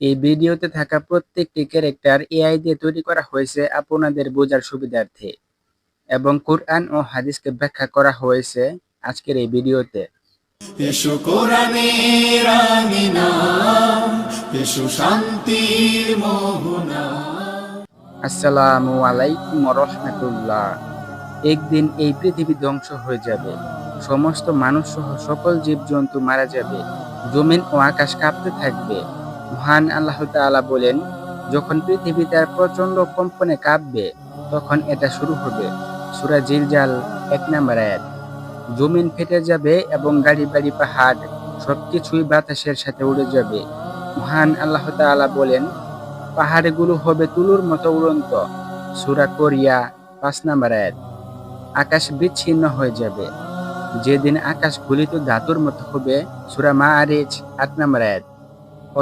এই ভিডিওতে থাকা প্রত্যেকটি ক্যারেক্টার এআই দিয়ে তৈরি করা হয়েছে আপনাদের বোঝার সুবিধার্থে এবং কুরআন ও হাদিসকে ব্যাখ্যা করা হয়েছে আজকের এই ভিডিওতে। এসো কোরআনের আমিনা, এসো শান্তির মোহনা। আসসালামু আলাইকুম ওয়া রাহমাতুল্লাহ। একদিন এই পৃথিবী ধ্বংস হয়ে যাবে, সমস্ত মানুষ সহ সকল জীবজন্তু মারা যাবে, জমিন ও আকাশ কাঁপতে থাকবে। মহান আল্লাহ তাআলা বলেন, যখন পৃথিবী তার প্রচন্ড কম্পনে কাঁপবে তখন এটা শুরু হবে। সূরা জিলজাল 1 নম্বর আয়াত। জমিন ফেটে যাবে এবং গাড়ি বাড়ি পাহাড় সবকিছুই বাতাসের সাথে উড়ে যাবে। মহান আল্লাহ তাআলা বলেন, পাহাড়গুলো হবে তুলোর মতো উড়ন্ত। সূরা কোরিয়া 5 নম্বর আয়াত। আকাশ বিচ্ছিন্ন হয়ে যাবে, যেদিন আকাশ গলিত ধাতুর মতো হবে। সূরা মাআরিজ 8 নম্বর আয়াত।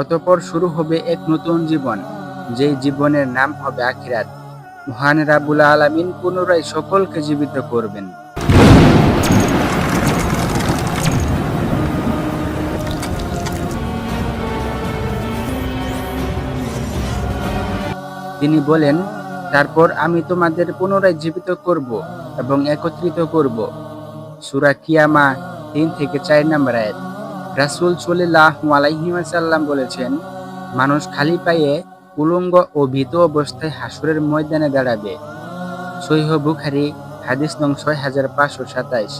অতঃপর শুরু হবে এক নতুন জীবন, যেই জীবনের নাম হবে আখিরাত। মহান রাব্বুল আলামিন পুনরায় সকলকে জীবিত করবেন। তিনি বলেন, তারপর আমি তোমাদের পুনরায় জীবিত করব এবং একত্রিত করব। সূরা কিয়ামা 3 থেকে 4 নম্বর আয়াত। রাসূল সাল্লাল্লাহু আলাইহি ওয়াসাল্লাম বলেছেন, মানুষ খালি পায়ে উলঙ্গ ও ভীত অবস্থায় হাসরের ময়দানে দাঁড়াবে। সহিহ বুখারী হাদিস নং 6527।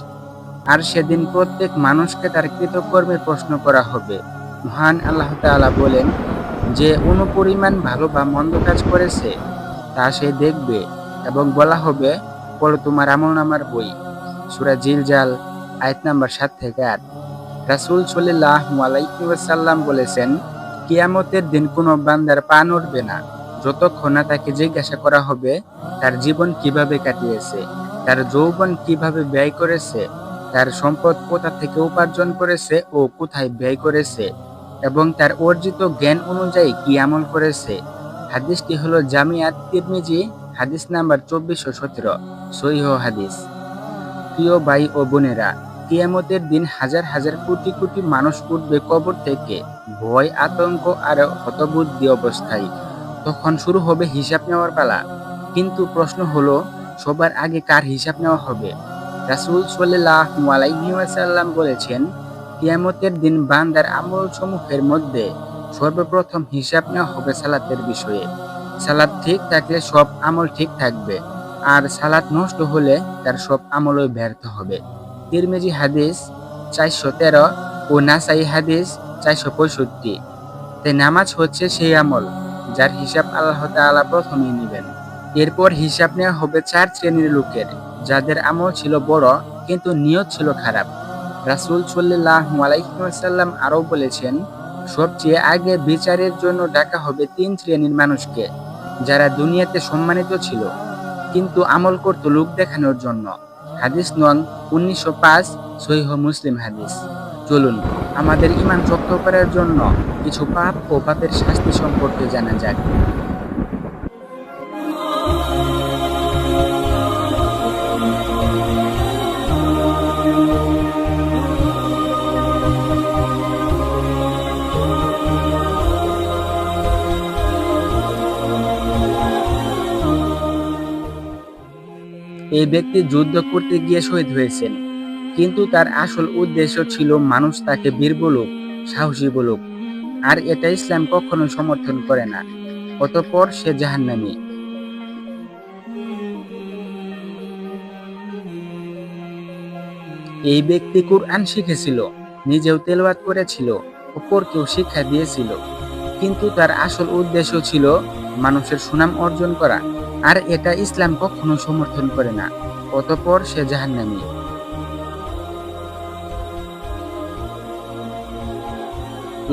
আর সেদিন প্রত্যেক মানুষকে তার কৃতকর্মের প্রশ্ন করা হবে। মহান আল্লাহ তাআলা বলেন, যে অনুপরিমাণ ভালো বা মন্দ কাজ করেছে তা সে দেখবে এবং বলা হবে, পড়ো তোমার আমলনামার বই। সূরা জিলজাল আয়াত নাম্বার 7 থেকে 8। রাসূল সাল্লাল্লাহু আলাইহি ওয়াসাল্লাম বলেছেন, কিয়ামতের দিন কোনো বান্দার পা নড়বে না যতক্ষণ না তাকে জিজ্ঞাসা করা হবে তার জীবন কিভাবে কাটিয়েছে, তার যৌবন কিভাবে ব্যয় করেছে, তার সম্পদ কোথা থেকে উপার্জন করেছে ও কোথায় ব্যয় করেছে এবং তার অর্জিত জ্ঞান অনুযায়ী কি আমল করেছে। হাদিসটি হলো জামিআত তিরমিজি হাদিস নাম্বার 2417, সহিহ হাদিস। প্রিয় ভাই ও বোনেরা, কিয়ামতের দিন হাজার হাজার কোটি কোটি মানুষ উঠবে কবর থেকে ভয়, আতঙ্ক আর হতবুদ্ধি অবস্থায়। তখন শুরু হবে হিসাব নেওয়ার পালা। কিন্তু প্রশ্ন হলো, সবার আগে কার হিসাব নেওয়া হবে? রাসূল সাল্লাল্লাহু আলাইহি ওয়াসাল্লাম বলেছেন, কিয়ামতের দিন বান্দার আমল সমূহের মধ্যে সর্বপ্রথম হিসাব নেওয়া হবে সালাতের বিষয়ে। সালাত ঠিক থাকলে সব আমল ঠিক থাকবে, আর সালাত নষ্ট হলে তার সব আমলই ব্যর্থ হবে। তিরমিজি হাদিস 413 ও নাসাই হাদিস 465। তাই নামাজ হচ্ছে সেই আমল যার হিসাব আল্লাহ তাআলা প্রথমেই নেবেন। এরপর হিসাব নেওয়া হবে 4 শ্রেণীর লোকের, যাদের আমল ছিল বড় কিন্তু নিয়ত ছিল খারাপ। রাসূল সাল্লাল্লাহু আলাইহি ওয়াসাল্লাম আরও বলেছেন, সবচেয়ে আগে বিচারের জন্য ডাকা হবে 3 শ্রেণীর মানুষকে, যারা দুনিয়াতে সম্মানিত ছিল কিন্তু আমল করত লোক দেখানোর জন্য। হাদিস নং 1905, সহিহ মুসলিম হাদিস। চলুন আমাদের ঈমান শক্ত করার জন্য কিছু পাপ ও পাপের শাস্তি সম্পর্কে জানা যাক। এই ব্যক্তি যুদ্ধ করতে গিয়ে শহীদ হয়েছেন, কিন্তু তার আসল উদ্দেশ্য ছিল মানুষ তাকে বীর বলুক, সাহসী বলুক, আর এটা ইসলাম কখনো সমর্থন করে না। অতঃপর সে জাহান্নামী। এই ব্যক্তি কুরআন শিখেছিল, নিজেও তেলাওয়াত করেছিল, অপরকেও শিক্ষা দিয়েছিল, কিন্তু তার আসল উদ্দেশ্য ছিল মানুষের সুনাম অর্জন করা, আর এটা ইসলাম কখনো সমর্থন করে না। অতঃপর সে জাহান্নামী।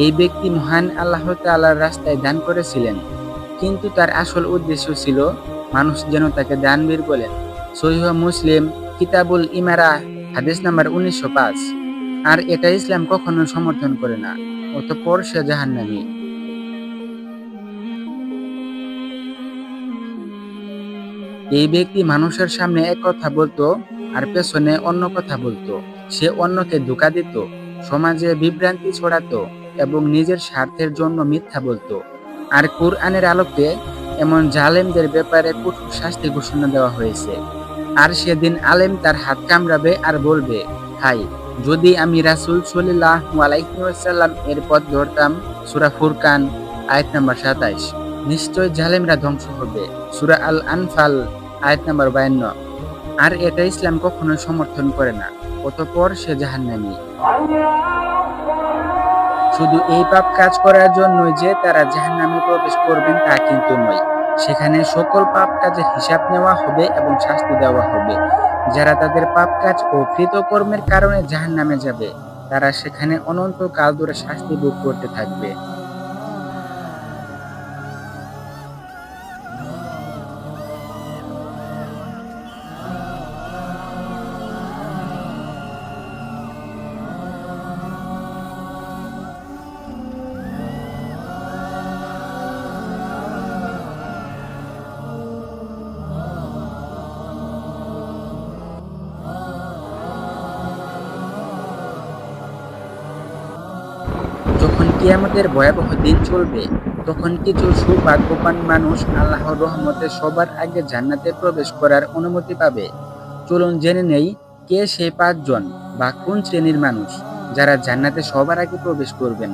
এই ব্যক্তি মহান আল্লাহ তাআলার রাস্তায় দান করেছিলেন, কিন্তু তার আসল উদ্দেশ্য ছিল মানুষ যেন তাকে দানবীর বলেন। সহিহ মুসলিম কিতাবুল ইমারা হাদিস নাম্বার 1905। আর এটা ইসলাম কখনো সমর্থন করে না। অতঃপর সে জাহান্নামী। এই ব্যক্তি মানুষের সামনে এক কথা বলতো আর পেছনে অন্য কথা বলতো। সে অন্যকে ধোঁকা দিত, সমাজে বিভ্রান্তি ছড়াতো এবং নিজের স্বার্থের জন্য মিথ্যা বলতো। আর কুরআনের আলোকে এমন জালেমদের ব্যাপারে কঠোর শাস্তি ঘোষণা দেওয়া হয়েছে। আর সেদিন আলেম তার হাত কামড়াবে আর বলবে, হাই, যদি আমি রাসূল সাল্লাল্লাহু আলাইহি ওয়াসাল্লাম এর পথ ধরতাম। সূরা ফুরকান আয়াত নাম্বার 27। নিশ্চয় জালেমরা ধ্বংস হবে। সূরা আল আনফাল আয়াত নাম্বার 52। আর এটা ইসলাম কখনোই সমর্থন করে না। অতঃপর সে জাহান্নামী। শুধু এই পাপ কাজ করার জন্যই যে তারা জাহান্নামে প্রবেশ করবেন তা কিন্তু নয়। সেখানে সকল পাপ কাজের হিসাব নেওয়া হবে এবং শাস্তি দেওয়া হবে। যারা তাদের পাপ কাজ ও কৃতকর্মের কারণে জাহান্নামে যাবে, তারা সেখানে অনন্তকাল ধরে শাস্তি ভোগ করতে থাকবে। যখন কিয়ামতের ভয়াবহ দিন চলবে, তখন কিছু সৌভাগ্যবান মানুষ আল্লাহর রহমতে সবার আগে জান্নাতে প্রবেশ করার অনুমতি পাবে। চলুন জেনে নেই কে সেই ৫ জন বা কোন শ্রেণীর মানুষ যারা জান্নাতে সবার আগে প্রবেশ করবেন।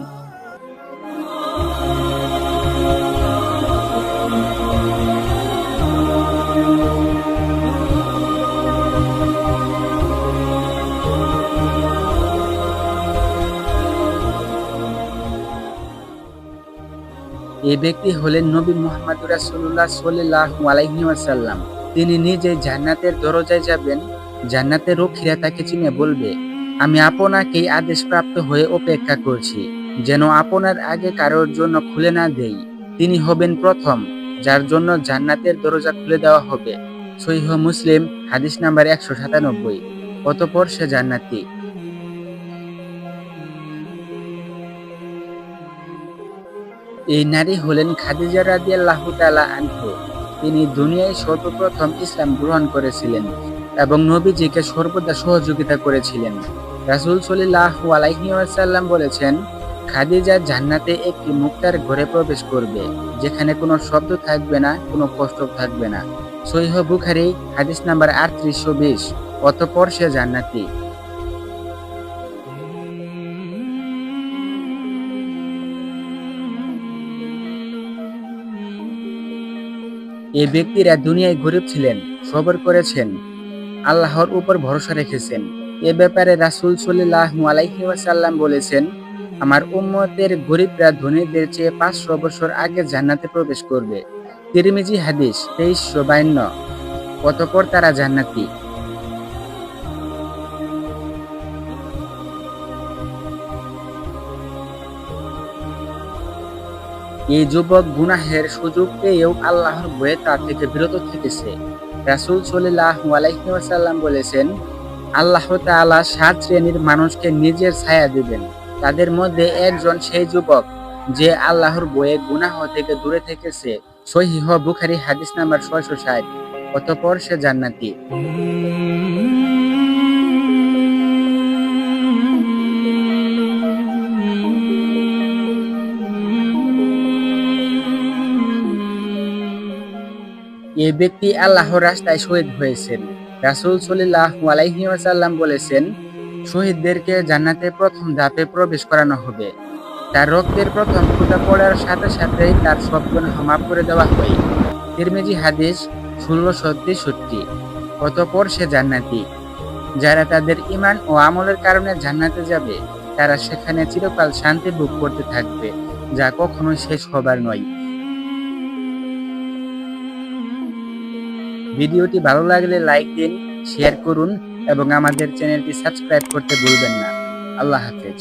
এই ব্যক্তি হলেন নবী মুহাম্মদ রাসূলুল্লাহ সাল্লাল্লাহু আলাইহি ওয়াসাল্লাম। তিনি নিজে জান্নাতের দরজায় যাবেন। জান্নাতের রক্ষীরা তাকে চিনে বলবে, আমি আপনাকেই আদেশপ্রাপ্ত হয়ে অপেক্ষা করছি, যেন আপনার আগে কারোর জন্য খুলে না দেই। তিনি হবেন প্রথম যার জন্য জান্নাতের দরজা খুলে দেওয়া হবে। সহিহ মুসলিম হাদিস নাম্বার ১৯৭। অতঃপর সে জান্নাতি। এই নারী হলেন খাদিজা রাদিয়াল্লাহু তাআলা আনহা। তিনি দুনিয়ায় সর্বপ্রথম ইসলাম গ্রহণ করেছিলেন এবং নবীজিকে সর্বদা সহযোগিতা করেছিলেন। রাসূল সাল্লাল্লাহু আলাইহি ওয়াসাল্লাম বলেছেন, খাদিজা জান্নাতে একটি মুক্তার ঘরে প্রবেশ করবে, যেখানে কোনো শব্দ থাকবে না, কোনো কষ্ট থাকবে না। সহিহ বুখারী হাদিস নাম্বার ৩৮২০। অতঃপর সে জান্নাতি। এই ব্যক্তিরা দুনিয়ায় গরিব ছিলেন, সবর করেছেন, আল্লাহর উপর ভরসা রেখেছেন। এ ব্যাপারে রাসূল সাল্লাল্লাহু আলাইহি ওয়াসাল্লাম বলেছেন, আমার উম্মতের গরিবরা ধনীদের চেয়ে ৫০০ বছর আগে জান্নাতে প্রবেশ করবে। তিরমিজি হাদিস ২৩৫২। অতঃপর তারা জান্নাতি। এই যুবক গুনাহের সুযোগ পেয়েও আল্লাহর ভয়ে তা থেকে বিরত থেকেছে। রাসূল সাল্লাল্লাহু আলাইহি ওয়াসাল্লাম বলেছেন, আল্লাহ তাআলা ৭ শ্রেণীর মানুষকে নিজের ছায়া দিবেন। তাদের মধ্যে একজন সেই যুবক যে আল্লাহর ভয়ে গুনাহ থেকে দূরে থেকেছে। সহিহ বুখারী হাদিস নাম্বার ৬৬০। অতঃপর সে জান্নাতি। এই ব্যক্তি আল্লাহর রাস্তায় শহীদ হয়েছেন। রাসূল সাল্লাল্লাহু আলাইহি ওয়াসাল্লাম বলেছেন, শহীদদেরকে জান্নাতে প্রথম ধাপে প্রবেশ করানো হবে। তার রক্তের প্রথম ফোঁটা পড়ার সাথে সাথেই তার সব গুনাহ মাফ করে দেওয়া হয়। তিরমিজি হাদিস ১৬৬৩। অতঃপর সে জান্নাতি। যারা তাদের ঈমান ও আমলের কারণে জান্নাতে যাবে, তারা সেখানে চিরকাল শান্তি ভোগ করতে থাকবে, যা কখনোই শেষ হবার নয়। ভিডিওটি ভালো লাগলে লাইক দিন, শেয়ার করুন এবং আমাদের চ্যানেলটি সাবস্ক্রাইব করতে ভুলবেন না। আল্লাহ হাফেজ।